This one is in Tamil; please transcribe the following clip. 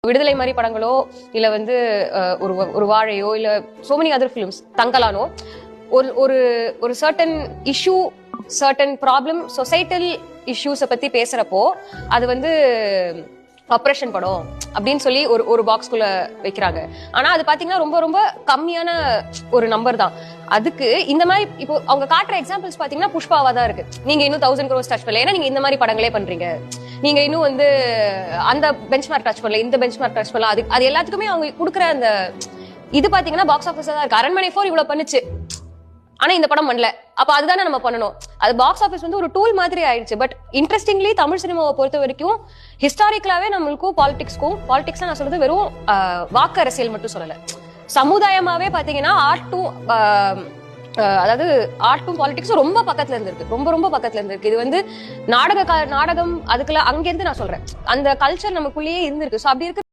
விடுதலை மாதிரி படங்களோ இல்ல வந்து ஒரு வாழையோ இல்ல சோ மெனி அதர் ஃபிலிம்ஸ் தங்கலானோ ஒரு ஒரு ஒரு certain issue certain problem societal இஷ்யூஸை பத்தி பேசுறப்போ அது வந்து ஆப்ரேஷன் படம் அப்படின்னு சொல்லி ஒரு பாக்ஸ்குள்ள வைக்கிறாங்க. ஆனா அது பாத்தீங்கன்னா ரொம்ப ரொம்ப கம்மியான ஒரு நம்பர் தான். அதுக்கு இந்த மாதிரி இப்போ அவங்க காட்டுற எக்ஸாம்பிள்ஸ் பாத்தீங்கன்னா புஷ்பாவா தான் இருக்கு. நீங்க இன்னும் 1000 crores டச் பண்ணல, ஏன்னா நீங்க இந்த மாதிரி படங்களே பண்றீங்க. நீங்க இன்னும் வந்து அந்த பெஞ்ச்மார்க் டச் பண்ணல, இந்த பெஞ்ச்மார்க் டச் பண்ணல. அது எல்லாத்துக்குமே அவங்க கொடுக்குற அந்த இது பாத்தீங்கன்னா பாக்ஸ் ஆஃபீஸ் தான் இருக்கு. அரண்மனை 4 இவ்வளவு பண்ணுச்சு, ஆனா இந்த படம் பண்ணல. அப்ப அதுதானே நம்ம பண்ணணும். அது பாக்ஸ் ஆஃபீஸ் வந்து ஒரு டூல் மாதிரி ஆயிடுச்சு. பட் இன்ட்ரெஸ்டிங்லி தமிழ் சினிமாவை பொறுத்த வரைக்கும் ஹிஸ்டாரிக்கலாவே நம்மளுக்கும் பாலிடிக்ஸ் நான் சொல்றது வெறும் வாக்கு அரசியல் மட்டும் சொல்லல, சமுதாயமாவே பாத்தீங்கன்னா அதாவது ஆர்ட்டும் பாலிடிக்ஸும் ரொம்ப பக்கத்துல இருந்திருக்கு, ரொம்ப ரொம்ப பக்கத்துல இருந்திருக்கு. இது வந்து நாடகம் அதுக்குள்ள அங்க இருந்து நான் சொல்றேன், அந்த கல்ச்சர் நமக்குள்ளேயே இருந்திருக்கு. சோ அப்படி இருக்கு